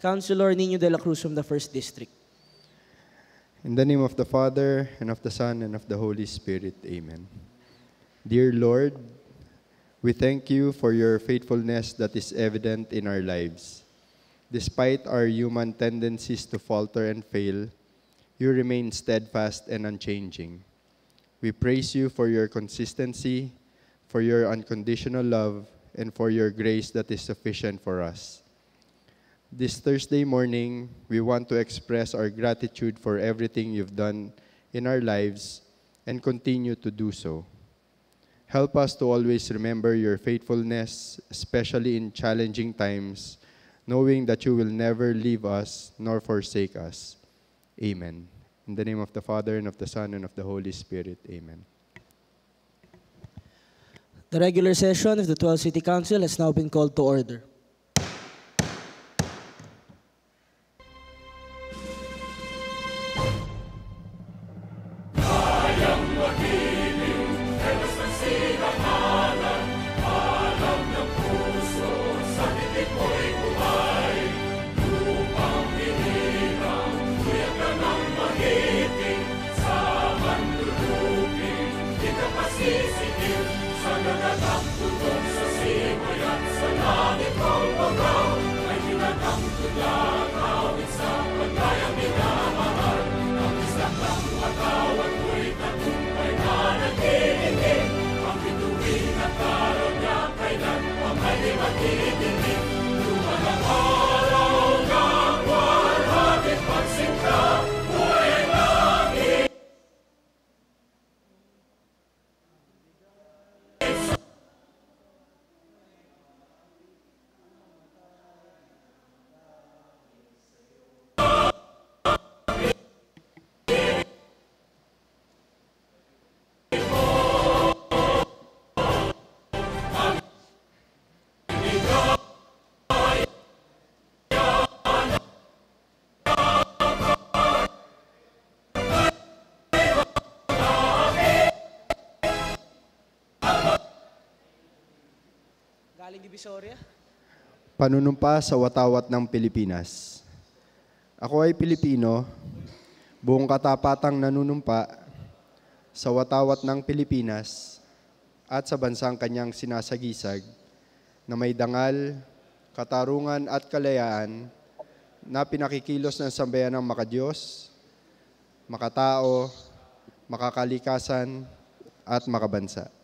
Councilor Nino de la Cruz from the 1st District. In the name of the Father, and of the Son, and of the Holy Spirit. Amen. Dear Lord, we thank you for your faithfulness that is evident in our lives. Despite our human tendencies to falter and fail, you remain steadfast and unchanging. We praise you for your consistency, for your unconditional love, and for your grace that is sufficient for us. This Thursday morning, we want to express our gratitude for everything you've done in our lives and continue to do so. Help us to always remember your faithfulness, especially in challenging times, knowing that you will never leave us nor forsake us. Amen. In the name of the Father, and of the Son, and of the Holy Spirit. Amen. The regular session of the 12th City Council has now been called to order. Galing Divisoria. Panunumpa sa watawat ng Pilipinas. Ako ay Pilipino, buong katapatang nanunumpa sa watawat ng Pilipinas at sa bansang kanyang sinasagisag na may dangal, katarungan at kalayaan na pinakikilos ng sambayan ng makadiyos, makatao, makakalikasan at makabansa.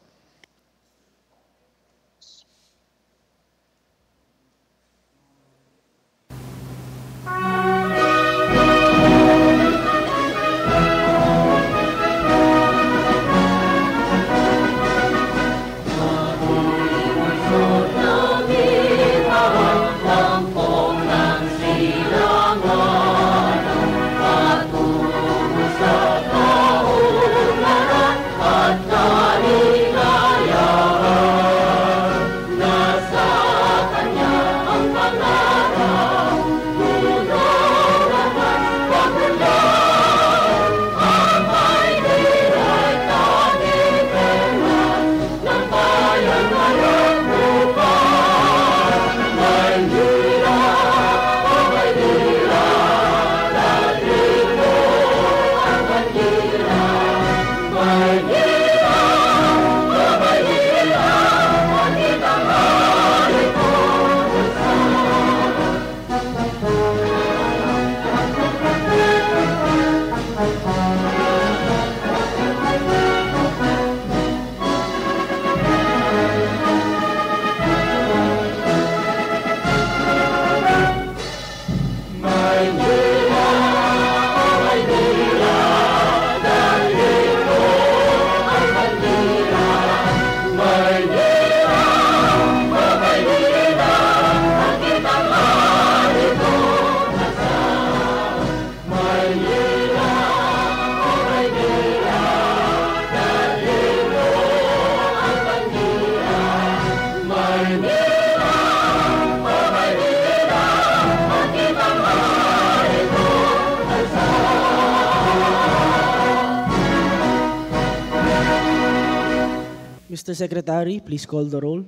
Mr. Secretary, please call the roll.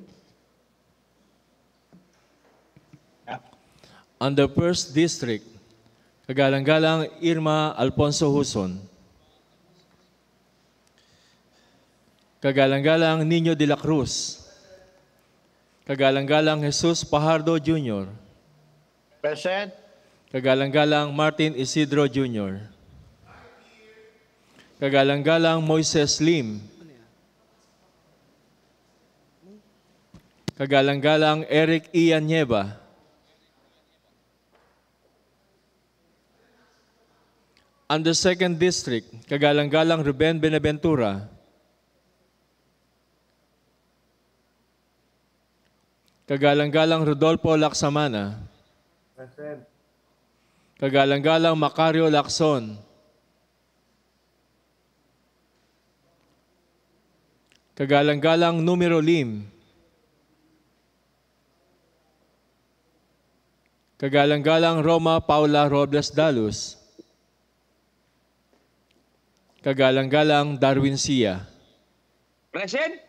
Under 1st District, kagalang-galang Irma Alfonso Huson. Kagalang-galang Nino de la Cruz. Kagalang-galang Jesus Pajardo Jr. Present. Kagalang-galang Martin Isidro Jr. Kagalang-galang Moises Lim. Kagalang-galang Eric Ian Nieva. Under 2nd District, kagalang-galang Ruben Benaventura. Kagalang-galang Rodolfo Laksamana. Present. Kagalang-galang Macario Lacson. Kagalang-galang Numero Lim. Kagalang-galang Roma Paula Robles Dalus. Kagalang-galang Darwin Sia. Present.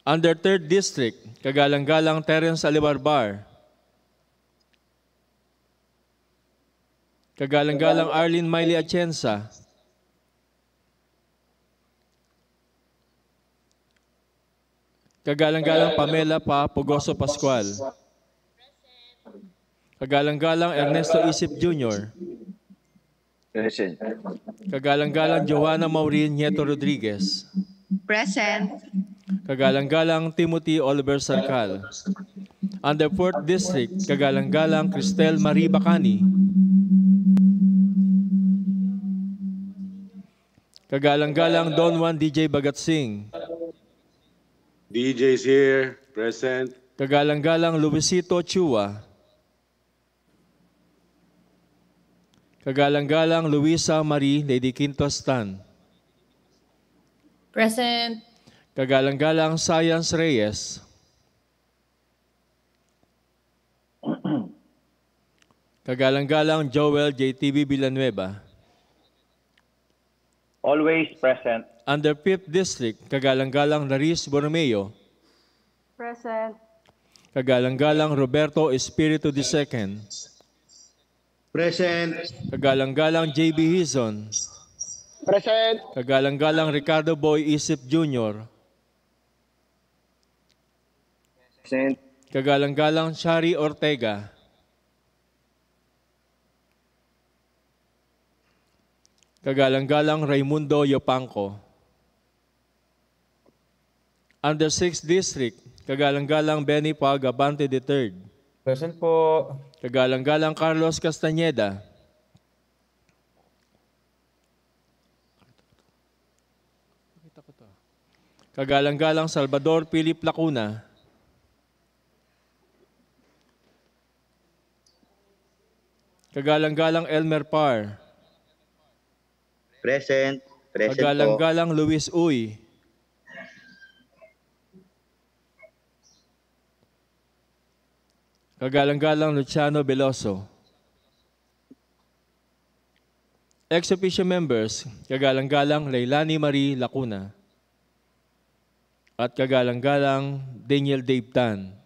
Under 3rd District, kagalang-galang Terence Alibarbar. Kagalang-galang Arlene Miley Atienza. Kagalang-galang Pamela Pa Pugoso Pascual. Kagalang-galang Ernesto Isip Jr. Present. Kagalang-galang Joanna Maureen Nieto Rodriguez. Present. Kagalang-galang Timothy Oliver Sarcal. Under 4th District, kagalang-galang Cristel Marie Bacani. Kagalang-galang Don Juan DJ Bagatsing. DJ's here, present. Kagalang-galang Luisito Chua. Kagalang-galang Luisa Marie Lady Quintos Tan. Present. Kagalang-galang Science Reyes. Kagalang-galang Joel JTV Villanueva. Always present. Under 5th District, kagalang-galang Laris Borromeo. Present. Kagalang-galang Roberto Espiritu II. Present. Kagalang-galang JB Hizon. Present. Kagalang-galang Ricardo Boy Isip Jr. Present. Kagalang-galang Shari Ortega. Kagalang-galang Raimundo Yopanco. Under 6th District, kagalang-galang Benny Pagabante III. Present po. Kagalang-galang Carlos Castañeda. Kagalang-galang Salvador Philip Lacuna. Kagalang-galang Elmer Par. Present. Present po. Kagalang-galang Luis Uy. Kagalang-galang Luciano Veloso. Ex-officio members, kagalang-galang Leilani Marie Lacuna. At kagalang-galang Daniel Dave Tan.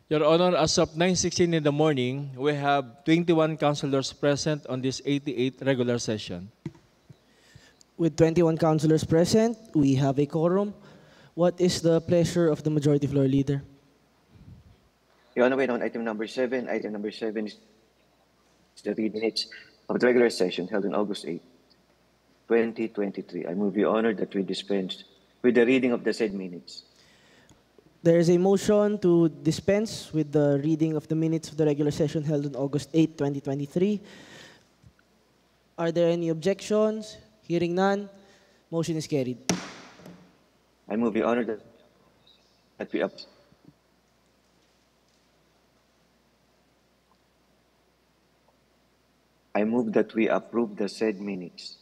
Your Honor, as of 9:16 in the morning, we have 21 councilors present on this 88th regular session. With 21 councilors present, we have a quorum. What is the pleasure of the Majority Floor Leader? Your Honor, on item number 7. Item number 7 is the read minutes of the regular session held on August 8, 2023. I move, Your Honor, that we dispense with the reading of the said minutes. There is a motion to dispense with the reading of the minutes of the regular session held on August 8, 2023. Are there any objections? Hearing none, motion is carried. I move, Your Honor, that we up. I move that we approve the said minutes.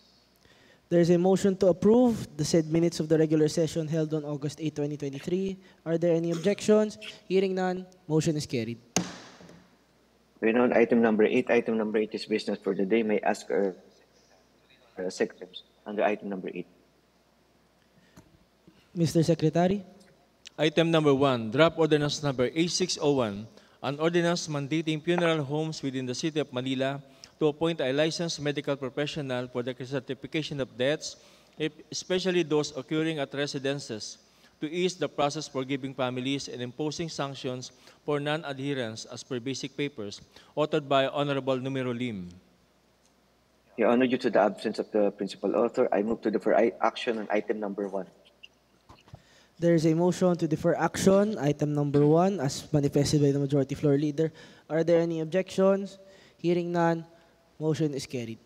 There is a motion to approve the said minutes of the regular session held on August 8, 2023. Are there any objections? Hearing none, motion is carried. On item number 8. Item number 8 is business for the day. May I ask our secretaries under item number 8. Mr. Secretary? Item number 1, draft ordinance number A601, an ordinance mandating funeral homes within the City of Manila to appoint a licensed medical professional for the certification of deaths, especially those occurring at residences, to ease the process for giving families and imposing sanctions for non-adherence as per basic papers, authored by Honorable Numero Lim. Your Honor, due to the absence of the principal author, I move to defer action on item number 1. There is a motion to defer action, item number 1, as manifested by the Majority Floor Leader. Are there any objections? Hearing none, motion is carried.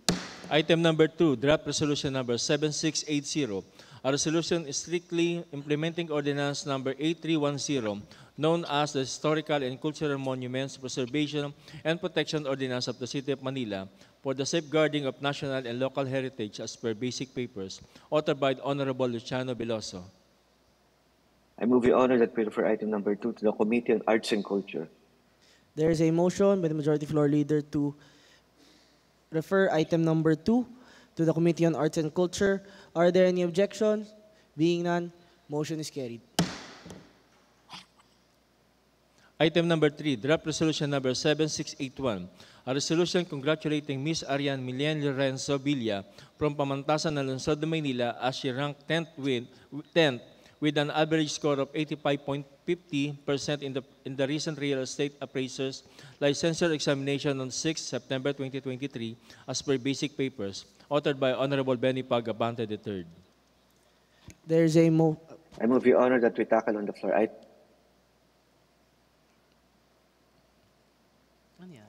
Item number 2, draft resolution number 7680, a resolution strictly implementing ordinance number 8310, known as the Historical and Cultural Monuments Preservation and Protection Ordinance of the City of Manila for the safeguarding of national and local heritage as per basic papers, authored by the Honorable Luciano Veloso. I move, Your Honor, that we refer item number 2 to the Committee on Arts and Culture. There is a motion by the Majority Floor Leader to refer item number 2 to the Committee on Arts and Culture. Are there any objections? Being none, motion is carried. Item number 3, draft resolution number 7681, a resolution congratulating Ms. Arian Milen Lorenzo Villa from Pamantasan ng Lungsod ng Maynila as she ranked 10th with an average score of 85.50% in the recent real estate appraisers licensure examination on 6 September 2023 as per basic papers, authored by Honorable Benny Pag Abante III. There is a I move, Your Honor, that we tackle on the floor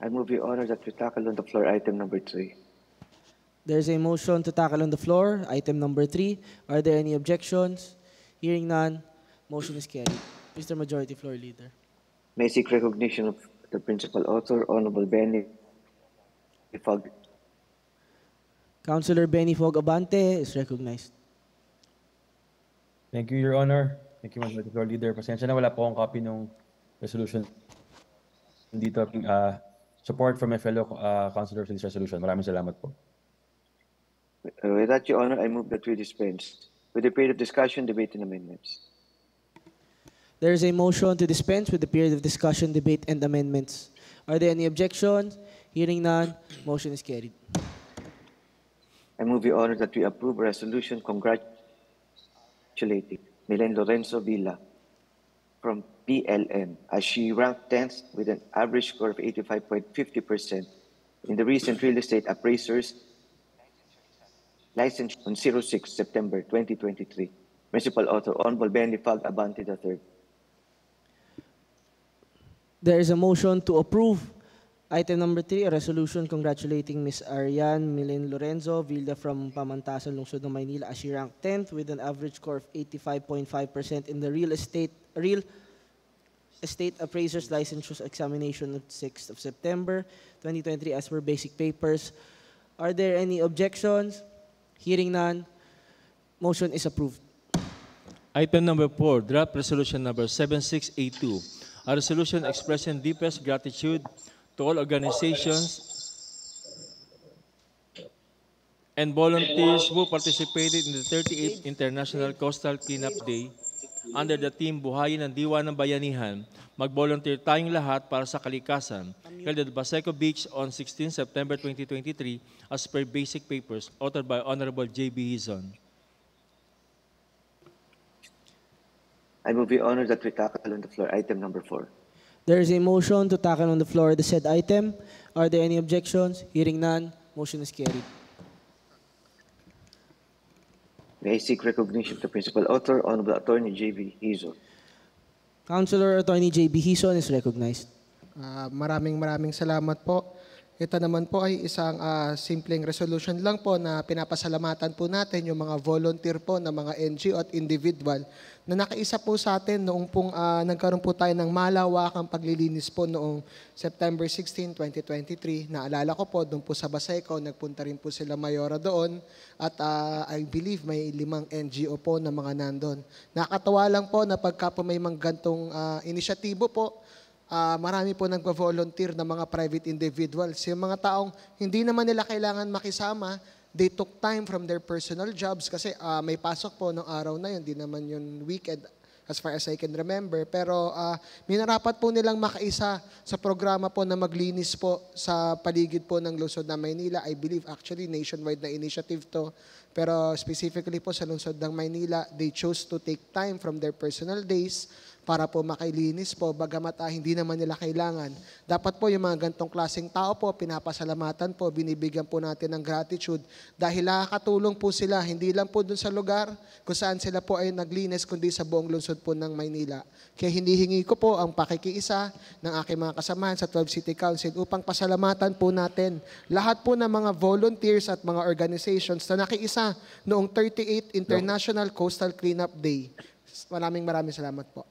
I move, Your Honor, that we tackle on the floor item number 3. There is a motion to tackle on the floor, item number 3. Are there any objections? Hearing none, motion is carried. Mr. Majority Floor Leader. May I seek recognition of the principal author, Honorable Benny Fog. Councilor Benny Fog Abante is recognized. Thank you, Your Honor. Thank you, Majority Floor Leader. Pasensya na wala po akong copy ng resolution dito. Support from my fellow councilors in this resolution. Maraming salamat po. With that, Your Honor, I move that we dispense with the period of discussion, debate, and amendments. There is a motion to dispense with the period of discussion, debate, and amendments. Are there any objections? Hearing none, motion is carried. I move, Your Honor, that we approve a resolution congratulating Milen Lorenzo Villa from PLN as she ranked 10th with an average score of 85.50% in the recent real estate appraisers licensed on 06 September 2023. Principal author, Honorable Benny Fag Abante III. There is a motion to approve item number 3, a resolution congratulating Ms. Arian Milen Lorenzo Villa from Pamantasan, Lungsod ng Maynila as she ranked 10th with an average score of 85.5% in the real estate appraisers licensure examination of 6th of September 2023 as per basic papers. Are there any objections? Hearing none, motion is approved. Item number 4, draft resolution number 7682, a resolution expressing deepest gratitude to all organizations and volunteers who participated in the 38th International Coastal Cleanup Day under the team Buhayin ng Diwa ng Bayanihan. Mag-volunteer tayong lahat para sa kalikasan. Held at Baseco Beach on 16 September 2023 as per basic papers, authored by Honorable J.B. Hizon. I move, Your Honor, that we tackle on the floor item number 4. There is a motion to tackle on the floor the said item. Are there any objections? Hearing none, motion is carried. May I seek recognition of the principal author, Honorable Attorney J.B. Hizon. Councilor Attorney J.B. Hizon is recognized. Maraming salamat po. Ito naman po ay isang simpleng resolution lang po na pinapasalamatan po natin yung mga volunteer po na mga NGO at individual na nakaisa po sa atin noong pong nagkaroon po tayo ng malawakang paglilinis po noong September 16, 2023. Naalala ko po, doon po sa Baseco, nagpunta rin po sila Mayora doon at I believe may 5 NGO po na mga nandun. Nakakatawa lang po na pagka po may mga gantong inisyatibo po, marami po nagpa-volunteer na mga private individuals. Yung mga taong hindi naman nila kailangan makisama, they took time from their personal jobs kasi may pasok po ng araw na yun, di naman yun weekend. as far as I can remember. Pero minarapat po nilang makaisa sa programa po na maglinis po sa paligid po ng lungsod ng Maynila. I believe actually nationwide na initiative to. Pero specifically po sa lungsod ng Maynila, they chose to take time from their personal days para po makailinis po, bagamat hindi naman nila kailangan. Dapat po yung mga gantong klaseng tao po, pinapasalamatan po, binibigyan po natin ng gratitude dahil nakakatulong po sila, hindi lang po dun sa lugar kung saan sila po ay naglinis, kundi sa buong lungsod po ng Maynila. Kaya hinihingi ko po ang pakikiisa ng aking mga kasamahan sa 12 City Council upang pasalamatan po natin lahat po ng mga volunteers at mga organizations na nakiisa noong 38th International Coastal Cleanup Day. Maraming salamat po.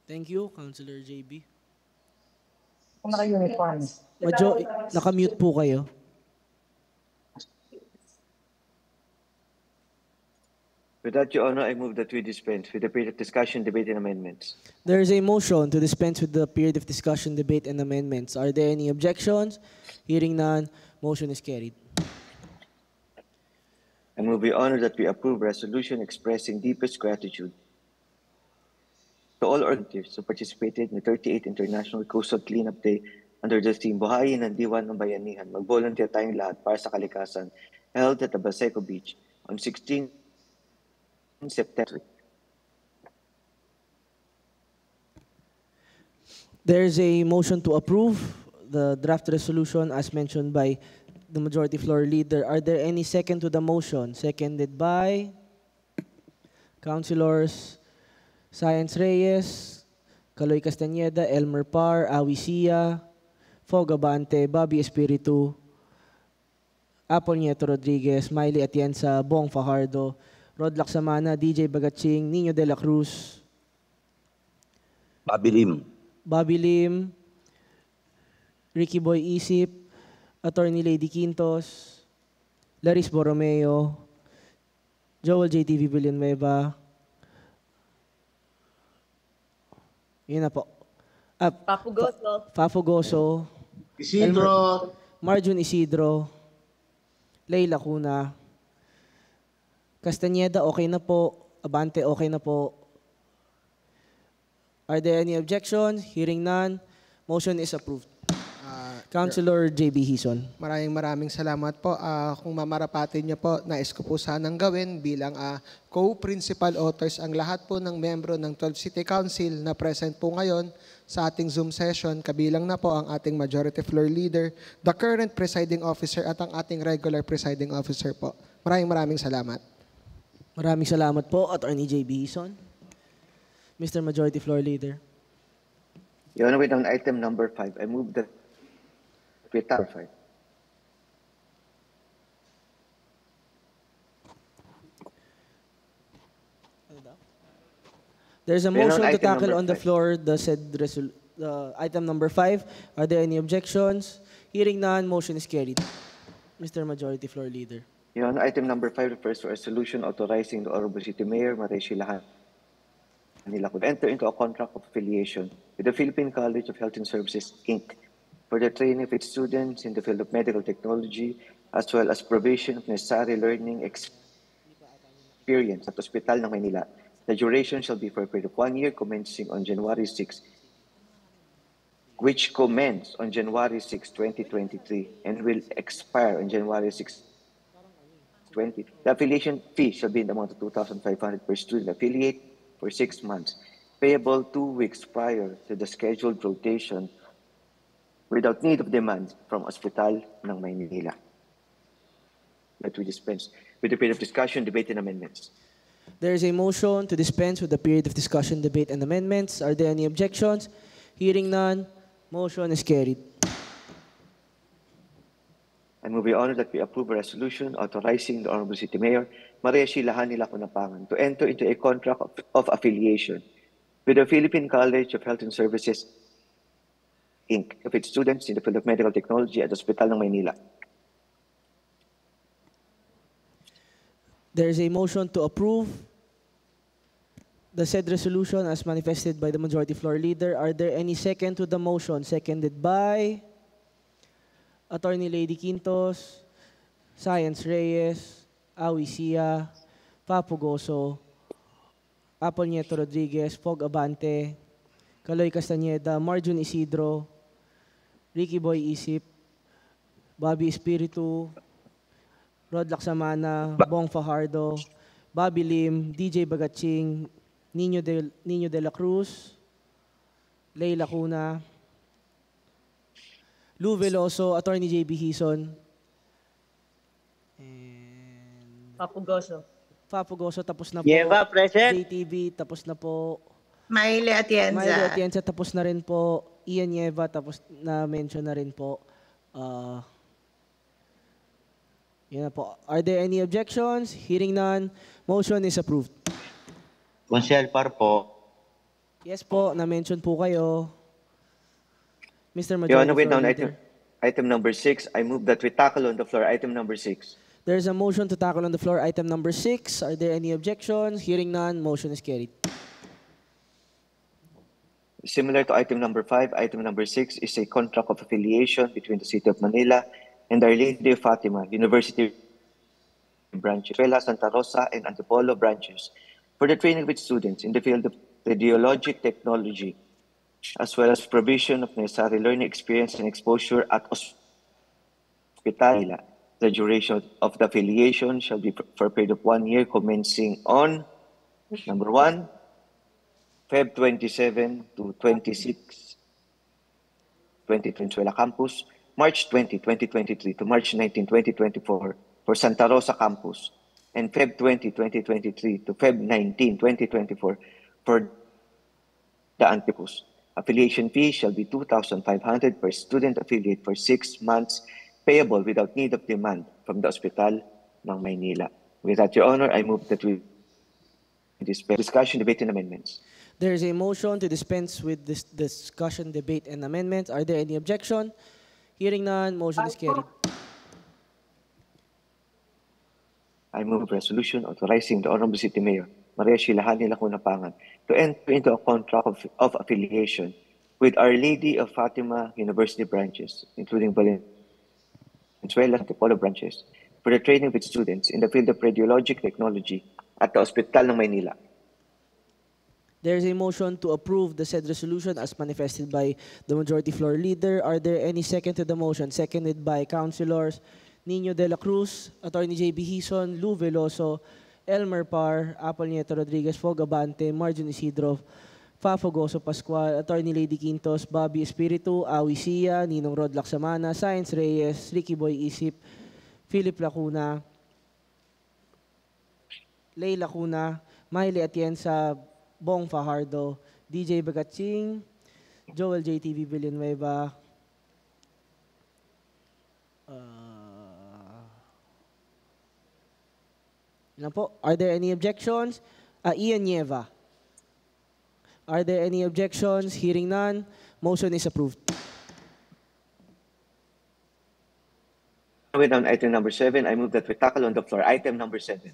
Thank you, Councilor JB. Naka-uniform. Naka-mute po kayo. With that, Your Honor, I move that we dispense with the period of discussion, debate, and amendments. There is a motion to dispense with the period of discussion, debate, and amendments. Are there any objections? Hearing none, motion is carried. I move, Your Honor, that we approve resolution expressing deepest gratitude to all volunteers who participated in the 38th International Coastal Cleanup Day under the theme Buhayin ang Diwan ng Bayanihan. Mag-volunteer tayong lahat para sa kalikasan, held at the Baseco Beach on 16 September. There is a motion to approve the draft resolution as mentioned by the Majority Floor Leader. Are there any second to the motion? Seconded by Councilors Science Reyes, Caloy Castañeda, Elmer Par, Awi Sia, Fogabante, Bobby Espiritu, Apol Nieto Rodriguez, Miley Atienza, Bong Fajardo, Rod Laksamana, DJ Bagaching, Nino de la Cruz, Bobby Lim, Ricky Boy Isip, Attorney Lady Quintos, Laris Borromeo, Joel JTV Villanueva, yun na po. Fafugoso. Isidro. Marjun Isidro. Leila Cuna. Castañeda, okay na po. Abante, okay na po. Are there any objections? Hearing none, motion is approved. Councilor JB Hison. Maraming salamat po. Kung mamarapatin niyo po, nais ko po sanang gawin bilang co-principal authors ang lahat po ng membro ng 12 City Council na present po ngayon sa ating Zoom session. Kabilang na po ang ating Majority Floor Leader, the current presiding officer at ang ating regular presiding officer po. Maraming salamat. Maraming salamat po, Attorney JB Hison. Mr. Majority Floor Leader. Your Honor, with on item number 5, I move that we clarify. There's a motion to tackle on the floor the said item number 5. Are there any objections? Hearing none, motion is carried. Mr. Majority Floor Leader. Your Honor, item number 5 refers to a resolution authorizing the Honorable City Mayor Maray Silahan Nila could enter into a contract of affiliation with the Philippine College of Health and Services, Inc. for the training of its students in the field of medical technology, as well as provision of necessary learning experience at Hospital ng Maynila. The duration shall be for a period of 1 year, commencing on January 6, which commenced on January 6, 2023, and will expire on January 6, 2020. The affiliation fee shall be in the amount of 2,500 per student affiliate for 6 months, payable 2 weeks prior to the scheduled rotation without need of demand from Hospital ng Maynila. That we dispense with the period of discussion, debate, and amendments. There is a motion to dispense with the period of discussion, debate, and amendments. Are there any objections? Hearing none, motion is carried. I move, Your Honor, that we approve a resolution authorizing the Honorable City Mayor Maria Silahan Nila Kunapangan to enter into a contract of affiliation with the Philippine College of Health and Services, Inc. of its students in the field of medical technology at Hospital ng Maynila. There is a motion to approve the said resolution as manifested by the Majority Floor Leader. Are there any second to the motion? Seconded by Attorney Lady Quintos, Science Reyes, Awi Sia, Papo Goso, Apple Nieto Rodriguez, Fog Abante, Kaloy Castañeda, Marjun Isidro, Ricky Boy Isip, Bobby Espiritu, Rod Laksamana, Bong Fajardo, Bobby Lim, DJ Bagaching, Nino de la Cruz, Leila Cuna, Lou Veloso, Attorney JB Hison, and Papugoso. Papo Goso, tapos na po. Nieva, present. JTV, tapos na po. Maile Atienza. Mario Atienza, tapos na rin po. Ian Nieva, tapos na mention na rin po. Yun na po. Are there any objections? Hearing none, motion is approved. Consel Par po. Yes po, na-mention po kayo. Mr. Your Majority Honor, wait Floor down Leader. item number 6. I move that we tackle on the floor item number 6. There's a motion to tackle on the floor item number 6. Are there any objections? Hearing none, motion is carried. Similar to item number 5, item number 6 is a contract of affiliation between the City of Manila and Our Lady of Fatima University branches, Venezuela, Santa Rosa, and Antipolo branches for the training of its students in the field of radiologic technology, as well as provision of necessary learning experience and exposure at Hospital. The duration of the affiliation shall be for a period of 1 year commencing on, number 1, Feb 27 to 26, 2020 campus, March 20, 2023 to March 19, 2024 for Santa Rosa campus, and Feb 20, 2023 to Feb 19, 2024 for the Antipus. Affiliation fee shall be 2,500 per student affiliate for 6 months, payable without need of demand from the Hospital ng Maynila. With that, Your Honor, I move that we dispense discussion, debate, and amendments. There is a motion to dispense with this discussion, debate, and amendments. Are there any objection? Hearing none, motion is carried. I move resolution authorizing the Honorable City Mayor Maria Shilahani Lacuna Pangan to enter into a contract of affiliation with Our Lady of Fatima University branches, including Valenzuela and Antipolo branches, for the training of its students in the field of radiologic technology at the Hospital ng Maynila. There is a motion to approve the said resolution as manifested by the Majority Floor Leader. Are there any second to the motion? Seconded by Councilors Nino de la Cruz, Attorney JB Hison, Lou Veloso, Elmer Par, Apple Nieto Rodriguez, Fog Abante, Marjun Isidro, Fafo Goso Pascual, Attorney Lady Quintos, Bobby Espiritu, Awi Sia, Ninong Rod Laksamana, Science Reyes, Ricky Boy Isip, Philip Lacuna, Leila Cuna, Maile Atienza, Bong Fajardo, DJ Bagaching, Joel JTV Villanueva, Ilan po? Are there any objections? Ian Nieva. Are there any objections? Hearing none, motion is approved. With on item number 7, I move that we tackle on the floor item number 7.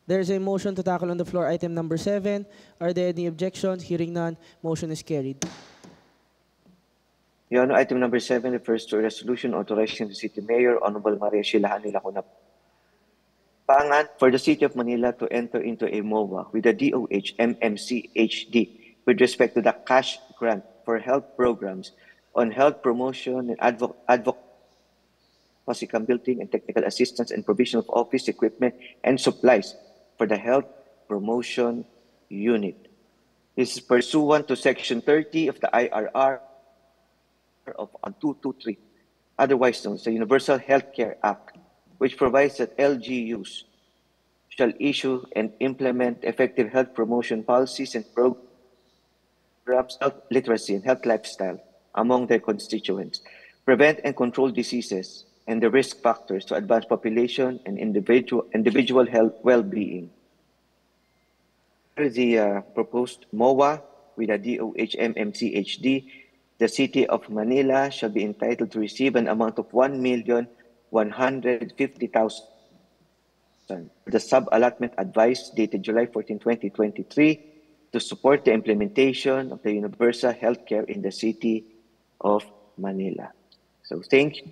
There is a motion to tackle on the floor item number 7. Are there any objections? Hearing none, motion is carried. Your Honor, item number 7 refers to a resolution authorizing the City Mayor, Honorable Maria Shilahani Lacuna Pangan, for the City of Manila to enter into a MOA with the DOH MMC HD with respect to the cash grant for health programs on health promotion and advocacy building and technical assistance and provision of office equipment and supplies for the health promotion unit. This is pursuant to Section 30 of the IRR of 223, otherwise known as the Universal Healthcare Act, which provides that LGUs shall issue and implement effective health promotion policies and programs, health literacy and health lifestyle among their constituents, prevent and control diseases and the risk factors to advance population and individual health well-being. The proposed MOA with a DOH MMC HD, the City of Manila shall be entitled to receive an amount of 1,150,000. The sub-allotment advice dated July 14, 2023 to support the implementation of the universal healthcare in the City of Manila. So thank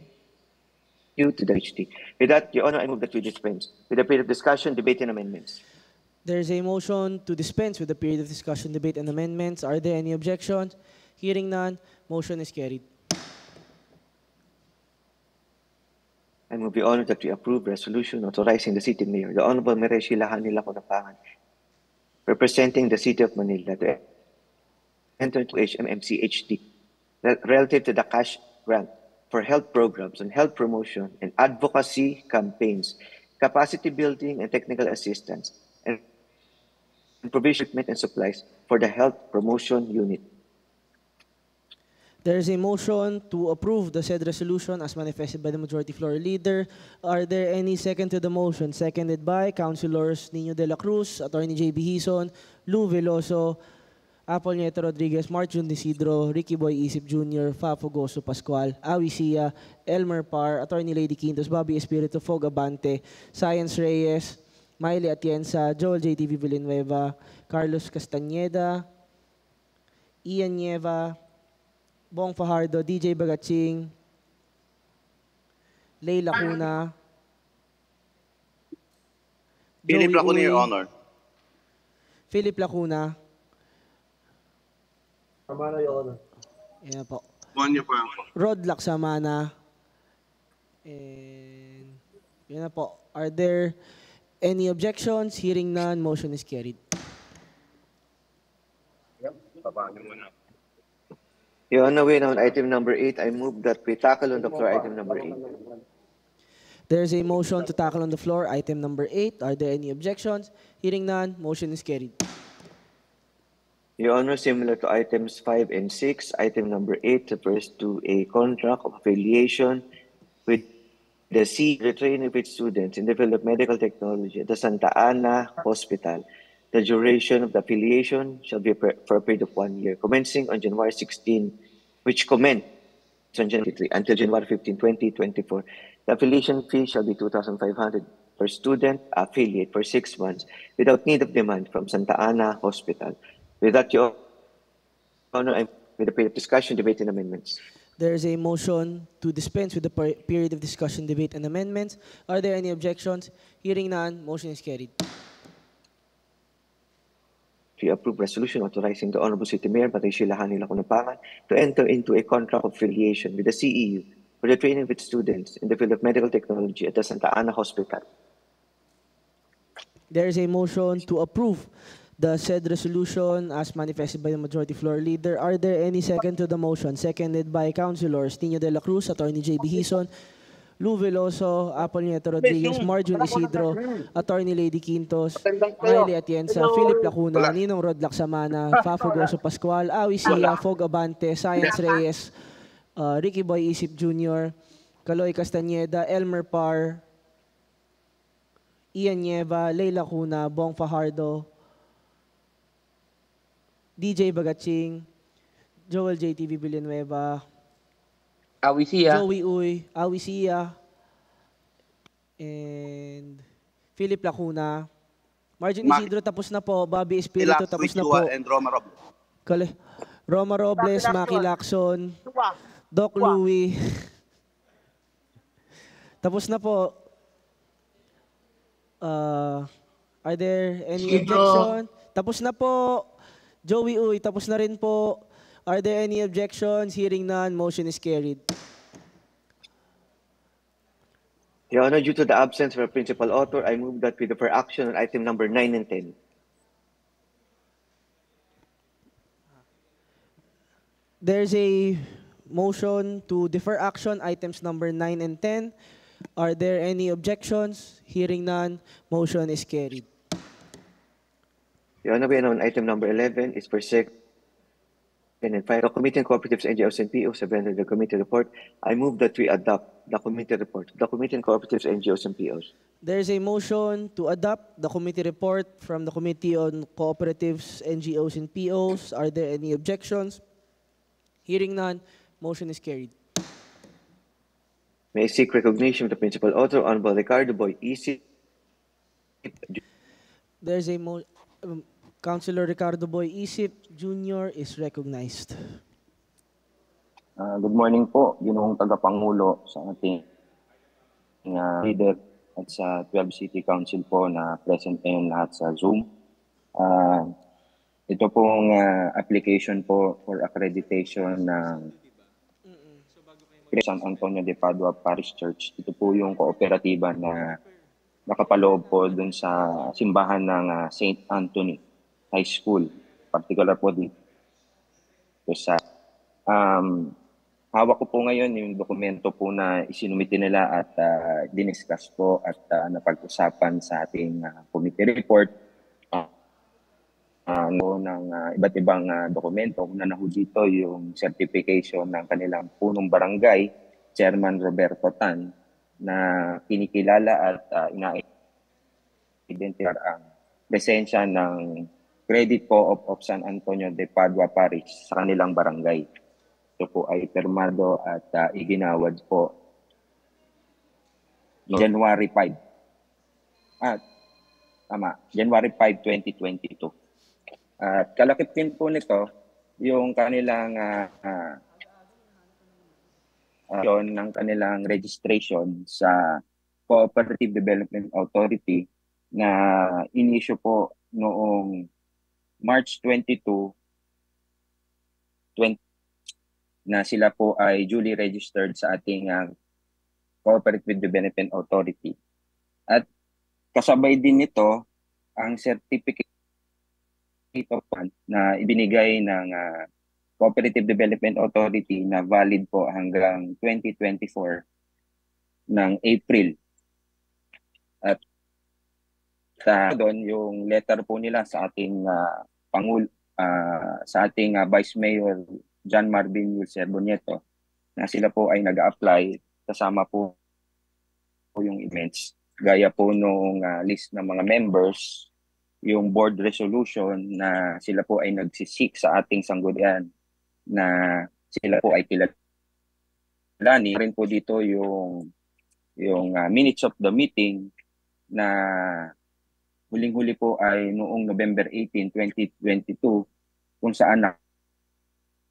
you to the HT. With that, Your Honor, I move that we dispense with the period of discussion, debate, and amendments. There's a motion to dispense with the period of discussion, debate, and amendments. Are there any objections? Hearing none, motion is carried. I move, Your Honor, that we approve resolution authorizing the City Mayor, the Honorable Maria Sheila Hanila Conapangan, representing the City of Manila, to enter into HMMC-HT relative to the cash grant for health programs and health promotion and advocacy campaigns, capacity building and technical assistance, and provision of equipment and supplies for the health promotion unit. There is a motion to approve the said resolution as manifested by the Majority Floor Leader. Are there any second to the motion? Seconded by Councilors Nino de la Cruz, Attorney J.B. Hison, Lou Veloso, Apple Nieto Rodriguez, Mark Jun Isidro, Ricky Boy Isip Jr., Fafo Goso Pascual, Awi Sia, Elmer Par, Attorney Lady Quintos, Bobby Espiritu, Fog Abante, Science Reyes, Miley Atienza, Joel J.T.V. Villanueva, Carlos Castañeda, Ian Nieva, Bong Fajardo, DJ Bagaching, Leila Cuna, Philip Joey Lacuna, Your Uy, Honor. Philip Lacuna. Samana, Your Honor. Yan po. One year po yan po. Rod Laksamana. And yun na po. Are there any objections? Hearing none, motion is carried. Your Honor, we on item number 8, I move that we tackle on the floor item number 8. There's a motion to tackle on the floor item number 8. Are there any objections? Hearing none, motion is carried. Your Honor, similar to items 5 and 6, item number 8 refers to a contract of affiliation with the training of its students in the field of medical technology at the Santa Ana Hospital. The duration of the affiliation shall be for a period of 1 year, commencing on January 16, which commenced on January 3 until January 15, 2024. The affiliation fee shall be 2,500 per student affiliate for 6 months without need of demand from Santa Ana Hospital. With that, Your Honor, I with the period of discussion, debate, and amendments. There is a motion to dispense with the period of discussion, debate, and amendments. Are there any objections? Hearing none, motion is carried. To approve resolution authorizing the Honorable City Mayor, Maria Sheila Hanila Conapangan, to enter into a contract of affiliation with the CEU for the training of its students in the field of medical technology at the Santa Ana Hospital. There is a motion to approve the said resolution as manifested by the Majority Floor Leader. Are there any second to the motion? Seconded by Councilors Nino de la Cruz, Attorney J.B. Hison, Lou Veloso, Apple Nieto Rodriguez, Marjun Isidro, Attorney Lady Quintos, Miley Atienza, Philip Lacuna, Ninong Rod Laksamana, Fafo Goso Pascual, Awi Sia, Fog Abante, Science Reyes, Ricky Boy Isip Jr., Kaloy Castañeda, Elmer Par, Ian Nieva, Leila Cuna, Bong Fajardo, DJ Bagaching, Joel J.T.V. Villanueva, Joey Uy, Awi Sia, and Philip Lacuna. Margin Isidro tapos na po. Bobby Espiritu tapos na po. And Roma Robles. Roma Robles, Maki Lacson, Doc Louie. Tapos na po. Are there any objection? Tapos na po. Joey Uy, tapos na rin po. Are there any objections? Hearing none, motion is carried. Your Honor, due to the absence of a principal author, I move that we defer action on item number 9 and 10. There's a motion to defer action items number 9 and 10. Are there any objections? Hearing none, motion is carried. Your Honor, we on item number 11 is for second and 5. The Committee on Cooperatives, NGOs, and POs have entered the committee report. I move that we adopt the committee report. The Committee on Cooperatives, NGOs, and POs. There is a motion to adopt the committee report from the Committee on Cooperatives, NGOs, and POs. Are there any objections? Hearing none, motion is carried. May I seek recognition of the principal author, Honorable Ricardo Boy Isip. There's a Councilor Ricardo Boy Isip Jr. is recognized. Good morning po, Ginoong Tagapangulo, sa ating leader at sa 12 City Council po na present ngayon lahat sa Zoom. Ito pong application po for accreditation ng San Antonio de Padua Parish Church. Ito po yung kooperatiba na nakapaloob po dun sa simbahan ng St. Anthony High School. Particular po dito sa hawak ko po ngayon yung dokumento po na isinumiti nila at diniscuss po at napag-usapan sa ating committee report ng iba't ibang dokumento. Una na ho dito yung certification ng kanilang punong barangay, Chairman Roberto Tan, na kinikilala at ina-identify ang presensya ng Credit Co-op of San Antonio de Padua Parish sa kanilang barangay. Ito po ay permado at iginawad po January 5. January 5, 2022. At kalakip din po nito yung kanilang ng kanilang registration sa Cooperative Development Authority na in-issue po noong March 22, 20 na sila po ay duly registered sa ating Cooperative Development Authority. At kasabay din nito ang certificate of fund na ibinigay ng Cooperative Development Authority na valid po hanggang 2024 ng April. At doon yung letter po nila sa ating sa ating Vice Mayor John Marvin Yulcerbo Nieto na sila po ay nag-apply kasama po yung events. Gaya po nung list ng mga members, yung board resolution na sila po ay nagsisik sa ating sanggunian na sila po ay kilalanin. Rin po dito yung minutes of the meeting na huling-huli po ay noong November 18, 2022 kung saan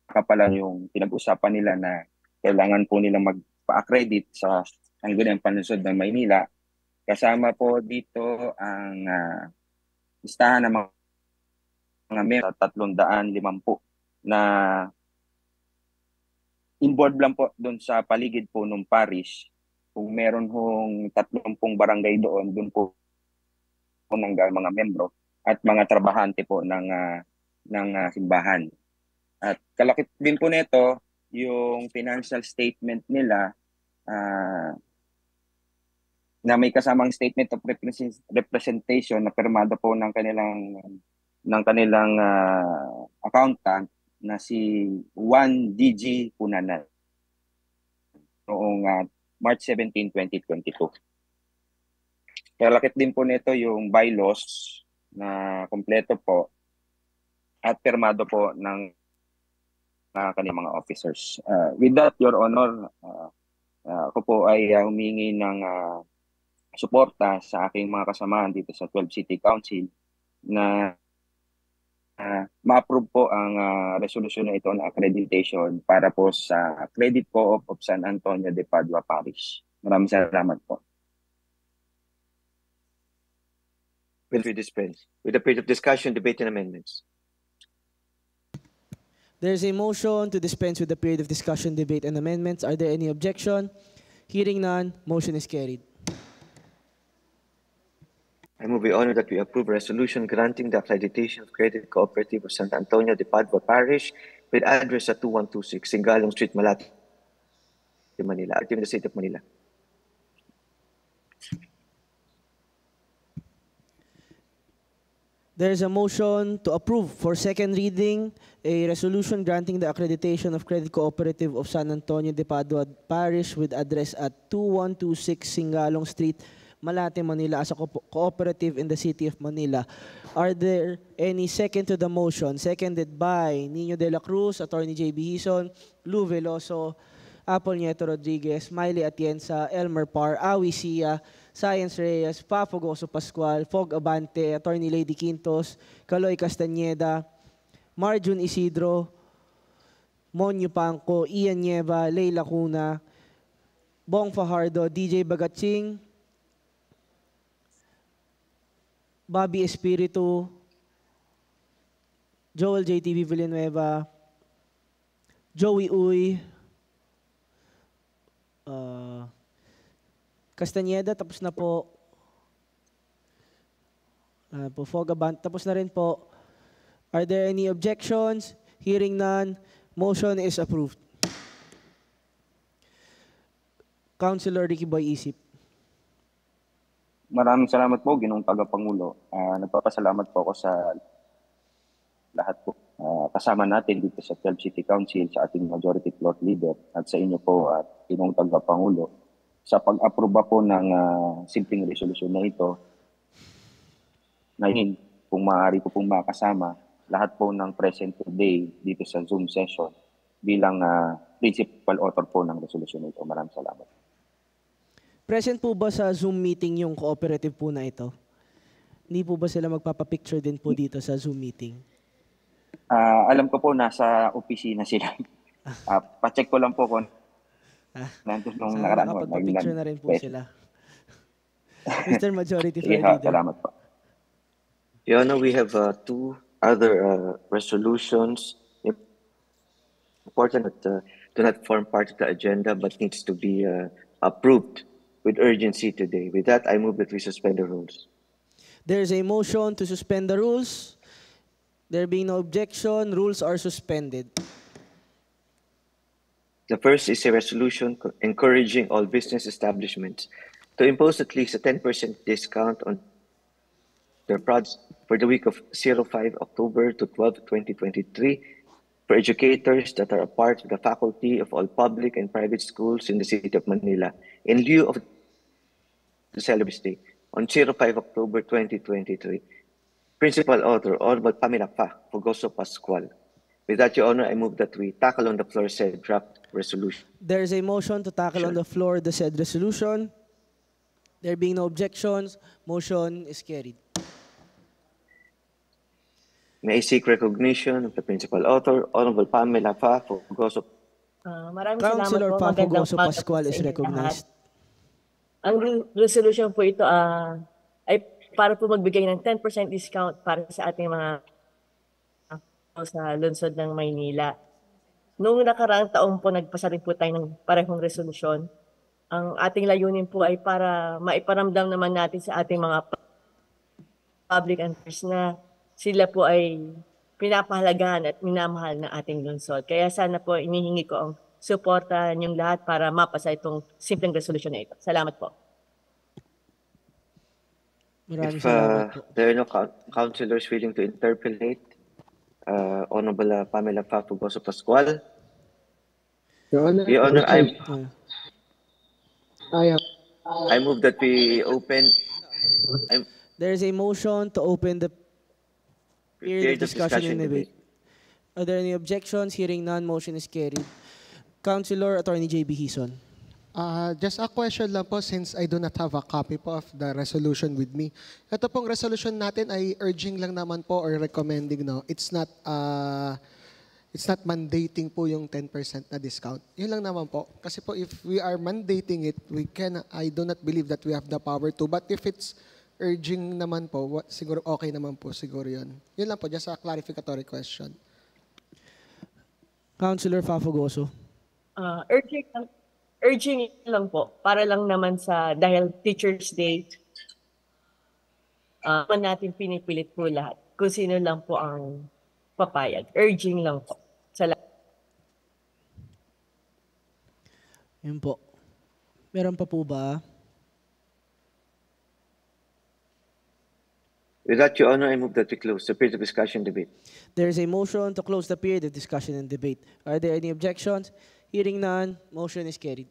nakapalan yung pinag-usapan nila na kailangan po nilang magpa-accredit sa Sangguniang Panunsod ng Maynila. Kasama po dito ang listahan ng mga member 350 na involved lang po doon sa paligid po ng parish. Kung meron hong 30 barangay doon po ng mga membro at mga trabahante po ng simbahan. At kalakip din po nito yung financial statement nila na may kasamang statement of representation na pirmado po ng kanilang accountant na si Juan DG Punanan noong March 17, 2022. Kalakip din po nito yung bylaws na kompleto po at pirmado po ng kanilang mga officers. With that, Your Honor, ako po ay humingi ng suporta sa aking mga kasamahan dito sa 12 City Council na ma-approve po ang resolution na ito na accreditation para po sa Credit Co-op of San Antonio de Padua Parish. Maraming salamat po. Will we dispense with the period of discussion, debate, and amendments? There is a motion to dispense with the period of discussion, debate, and amendments. Are there any objection? Hearing none, motion is carried. I move the honor that we approve a resolution granting the accreditation of Credit Cooperative of San Antonio de Padua Parish with address at 2126 Singalong Street, Malate, Manila, in the state of Manila. There is a motion to approve for second reading a resolution granting the accreditation of Credit Cooperative of San Antonio de Padua Parish with address at 2126 Singalong Street, Malate, Manila as a cooperative in the city of Manila. Are there any second to the motion? Seconded by Nino de la Cruz, Attorney J.B. Hison, Lou Veloso, Apple Nieto Rodriguez, Miley Atienza, Elmer Par, Awi Sia, Science Reyes, Pafo Goso Pascual, Fog Abante, Attorney Lady Quintos, Caloy Castañeda, Marjun Isidro, Mon Yupanco, Ian Nieva, Leila Cuna, Bong Fajardo, DJ Bagatsing, Bobby Espiritu, Joel JTV Villanueva, Joey Uy, Castañeda, tapos na po. Fogabant, tapos na rin po. Are there any objections? Hearing none, motion is approved. Councilor Ricky Boy Isip. Maraming salamat po, Ginoong Tagapangulo. Nagpapasalamat po ako sa lahat po. Kasama natin dito sa 12 City Council, sa ating Majority Floor Leader, at sa inyo po, at Ginoong Tagapangulo, sa pag-aproba po ng simpleng resolution na ito. Ngayon, kung maaari po pong makasama, lahat po ng present today dito sa Zoom session bilang principal author po ng resolution na ito. Maraming salamat. Present po ba sa Zoom meeting yung cooperative po na ito? Hindi po ba sila magpapapicture din po dito sa Zoom meeting? Alam ko po, nasa opisina sila. Pacheck ko lang po kung nandun nung nakaraan. Nakapagpapicture na rin po sila. Mr. Majority Floor Leader. Salamat po. Your Honor, we have two other resolutions important that do not form part of the agenda but needs to be approved with urgency today. With that, I move that we suspend the rules. There is a motion to suspend the rules. There being no objection, rules are suspended. The first is a resolution encouraging all business establishments to impose at least a 10% discount on their products for the week of 05 October to 12, 2023 for educators that are a part of the faculty of all public and private schools in the city of Manila in lieu of the Celebrity Day on 05 October 2023. Principal author, Honorable Pamela Fogoso Pascual. With that, Your Honor, I move that we tackle on the floor said draft resolution. There is a motion to tackle on the floor the said resolution. There being no objections, motion is carried. May I seek recognition of the principal author, Honorable Pamela Fogoso. Maraming Councilor salamat po. Magandang Fogoso umaga Pascual sa is inyong recognized. lahat. Ang resolution po ito ay para po magbigay ng 10% discount para sa ating mga sa lungsod ng Maynila. Noong nakaraang taong po nagpasa rin po tayo ng parehong resolusyon. Ang ating layunin po ay para maiparamdam naman natin sa ating mga public entities na sila po ay pinapahalagahan at minamahal ng ating lungsod. Kaya sana po inihingi ko ang suporta niyong lahat para mapasa itong simpleng resolution na ito. Salamat po. Maraming If salamat po. there are no councilors willing to interpolate, Honorable Pamela Fogoso Pascual. Your Honor, Your Honor, I I move that we open There is a motion to open the period of discussion and debate. Are there any objections? Hearing none, motion is carried. Councilor Attorney J.B. Hison. Just a question lang po since I do not have a copy po of the resolution with me. Ito pong resolution natin ay urging lang naman po or recommending, no? It's not mandating po yung 10% na discount. Yun lang naman po. Kasi po if we are mandating it, I do not believe that we have the power to. But if it's urging naman po, siguro okay naman po siguro yun. Yun lang po, just a clarificatory question. Councilor Fafogoso. Urging lang po, para lang naman dahil Teacher's Day, natin pinipilit po lahat kung sino lang po ang papayag. Urging lang po. Salamat. Yun po. Meron pa po ba? with that, Your Honor, I move that we close the period of discussion and debate. There is a motion to close the period of discussion and debate. Are there any objections? Hearing none, motion is carried.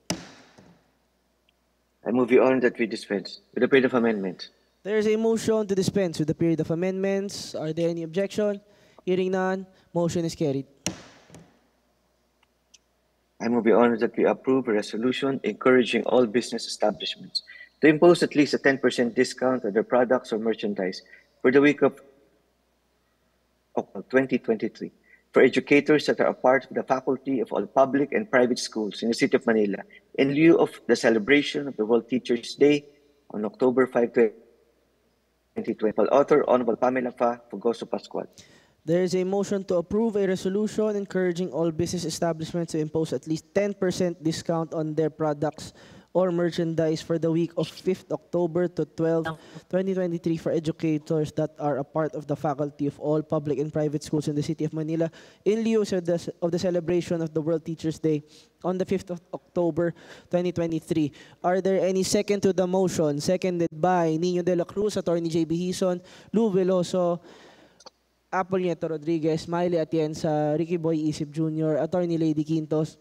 I move, Your Honor, that we dispense with the period of amendment. There is a motion to dispense with the period of amendments. Are there any objections? Hearing none, motion is carried. I move, Your Honor, that we approve a resolution encouraging all business establishments to impose at least a 10% discount on their products or merchandise for the week of 2023 for educators that are a part of the faculty of all public and private schools in the City of Manila in lieu of the celebration of the World Teachers' Day on October 5, 2020. Author, Honorable Pamela Fa Fugoso Pascual. There is a motion to approve a resolution encouraging all business establishments to impose at least 10% discount on their products or merchandise for the week of 5th October to 12, 2023 for educators that are a part of the faculty of all public and private schools in the City of Manila in lieu of the celebration of the World Teachers' Day on the 5th of October 2023. Are there any second to the motion? Seconded by Nino de la Cruz, Attorney J.B. Hison, Lou Veloso, Apple Nieto Rodriguez, Miley Atienza, Ricky Boy Isip Jr., Attorney Lady Quintos,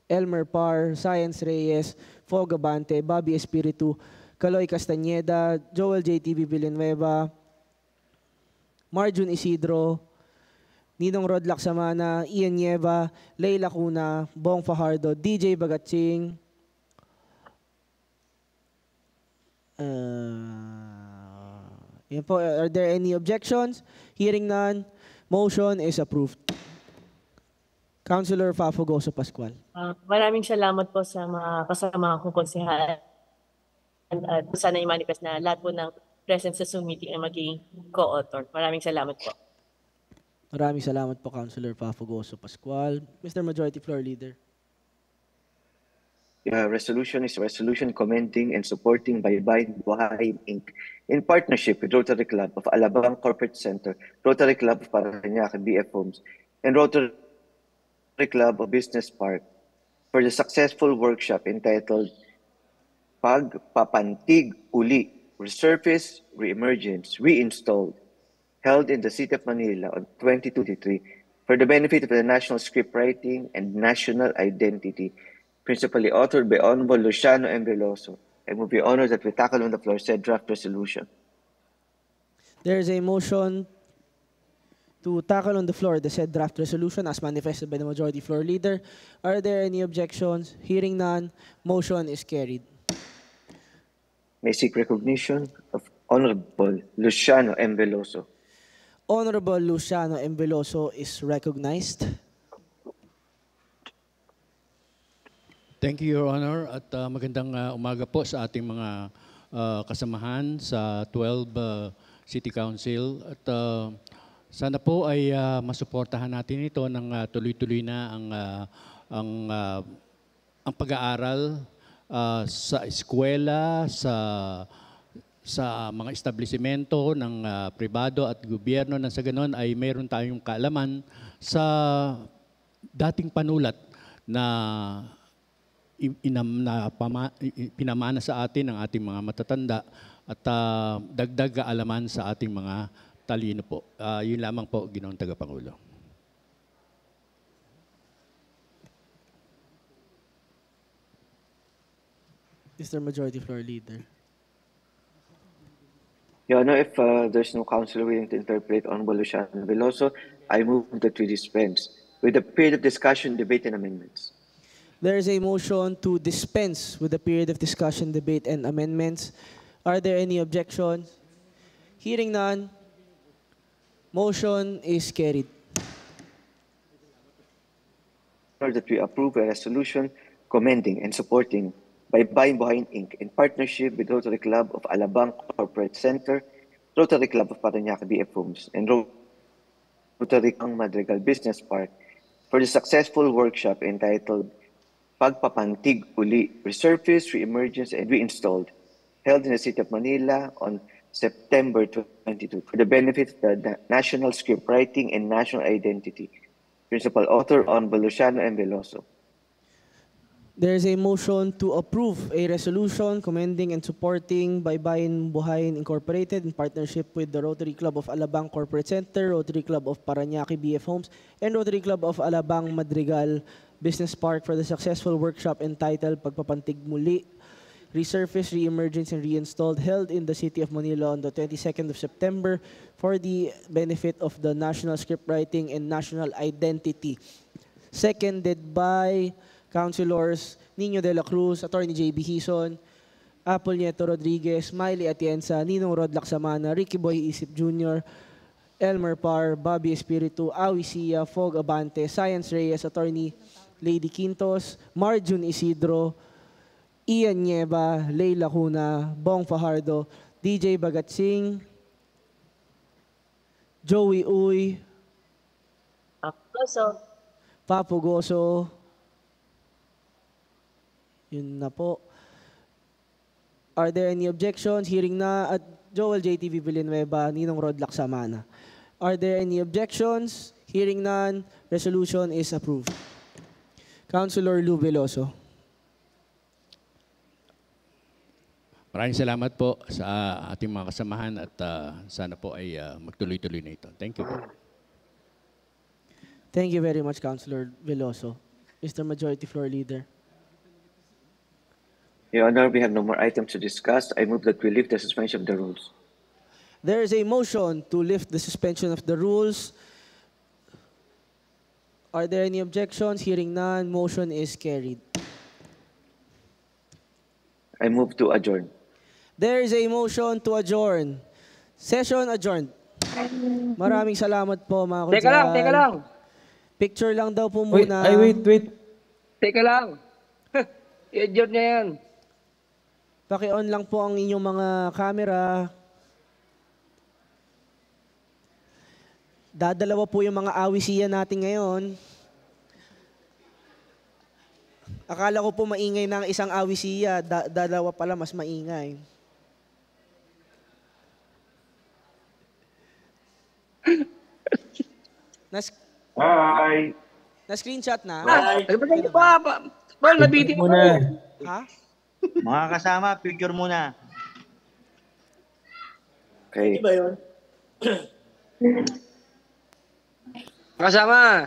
Elmer Parr, Science Reyes, Fog Abante, Bobby Espiritu, Caloy Castañeda, Joel JTV Villanueva, Marjun Isidro, Ninong Rod Laksamana, Ian Nieva, Leila Cuna, Bong Fajardo, DJ Bagatsing, yan po. Are there any objections? Hearing none, motion is approved. Councilor Fa Fugoso Pascual. Maraming salamat po sa mga kasama kong konsehan at sana i-manifest na lahat po ng present sa Zoom meeting ay maging co-author. Maraming salamat po. Maraming salamat po, Councilor Pa Fugoso Pascual. Mr. Majority Floor Leader. Resolution is a resolution commending and supporting Baybayin Buhay Inc. in partnership with Rotary Club of Alabang Corporate Center, Rotary Club of Parañaque BF Homes, and Rotary Club of Business Park for the successful workshop entitled Pagpapantig Uli, Resurface, Reemergence, Reinstalled, held in the City of Manila on 2023 for the benefit of the national script writing and national identity, principally authored by Honorable Luciano M. Veloso. I move the honor that we tackle on the floor said draft resolution. There is a motion to tackle on the floor the said draft resolution as manifested by the Majority Floor Leader. Are there any objections? Hearing none, motion is carried. May seek recognition of Honorable Luciano M. Veloso. Honorable Luciano M. Veloso is recognized. Thank you, Your Honor, at magandang umaga po sa ating mga kasamahan sa 12 City Council. At sana po ay masuportahan natin ito ng tuloy-tuloy na ang pag-aaral sa eskwela, sa mga establishmento ng pribado at gobyerno na sa ganon ay mayroon tayong kaalaman sa dating panulat na pinamana sa atin ng ating mga matatanda at dagdag kaalaman sa ating mga talino po. Yun lamang po, Ginoong Tagapangulo. Mr. Majority Floor Leader. Your Honor, if there's no councilor willing to interpret Honorable Luciano Veloso, I move that we dispense with the period of discussion, debate, and amendments. There is a motion to dispense with the period of discussion, debate, and amendments. Are there any objections? Hearing none, motion is carried. That we approve a resolution commending and supporting Baybayin Buhay Inc. in partnership with Rotary Club of Alabang Corporate Center, Rotary Club of Parañaque BF Homes, and Rotary Club Madrigal Business Park for the successful workshop entitled Pagpapantig Uli, Resurface, Reemergence, and Reinstalled, held in the City of Manila on September 22 for the benefit of the national script writing and national identity. Principal author, Honorable Luciano M. Veloso. There is a motion to approve a resolution commending and supporting Baybayin Buhay Incorporated in partnership with the Rotary Club of Alabang Corporate Center, Rotary Club of Parañaque BF Homes, and Rotary Club of Alabang Madrigal Business Park for the successful workshop entitled Pagpapantig Muli, Resurface, Reemergence, and Reinstalled, held in the City of Manila on the 22nd of September for the benefit of the national script writing and national identity. Seconded by Councilors Nino de la Cruz, Attorney J.B. Hison, Apple Nieto Rodriguez, Miley Atienza, Ninong Rod Laksamana, Ricky Boy Isip Jr., Elmer Par, Bobby Espiritu, Awi Sia, Fog Abante, Science Reyes, Attorney Lady Quintos, Marjun Isidro, Ian Nieva, Leila Cuna, Bong Fajardo, DJ Bagatsing, Joey Uy, Akoso. Papo Goso, yun na po. Are there any objections? Hearing na at Joel JTV Villanueva, Ninong Rod Laksamana. Are there any objections? Hearing none, resolution is approved. Councilor Lou Veloso. Maraming salamat po sa ating mga kasamahan at sana po ay magtuloy-tuloy na ito. Thank you po. Thank you very much, Councilor Veloso. Mr. Majority Floor Leader. Your Honor, we have no more items to discuss. I move that we lift the suspension of the rules. There is a motion to lift the suspension of the rules. Are there any objections? Hearing none, motion is carried. I move to adjourn. There is a motion to adjourn. Session adjourned. Maraming salamat po mga konsehal. Teka lang. Picture lang daw po Wait, muna. wait. Teka lang. I-adjourn niya yan. Paki-on lang po ang inyong mga camera. Dadalawa po yung mga awisiya natin ngayon. Akala ko po maingay ng isang awisiya. Dalawa pala mas maingay. Bye! Na-screenshot na? Ano ba? Paul, nabiti mo Muna. Ha? Mga kasama, picture muna. Okay. Di ba yun? Kasama.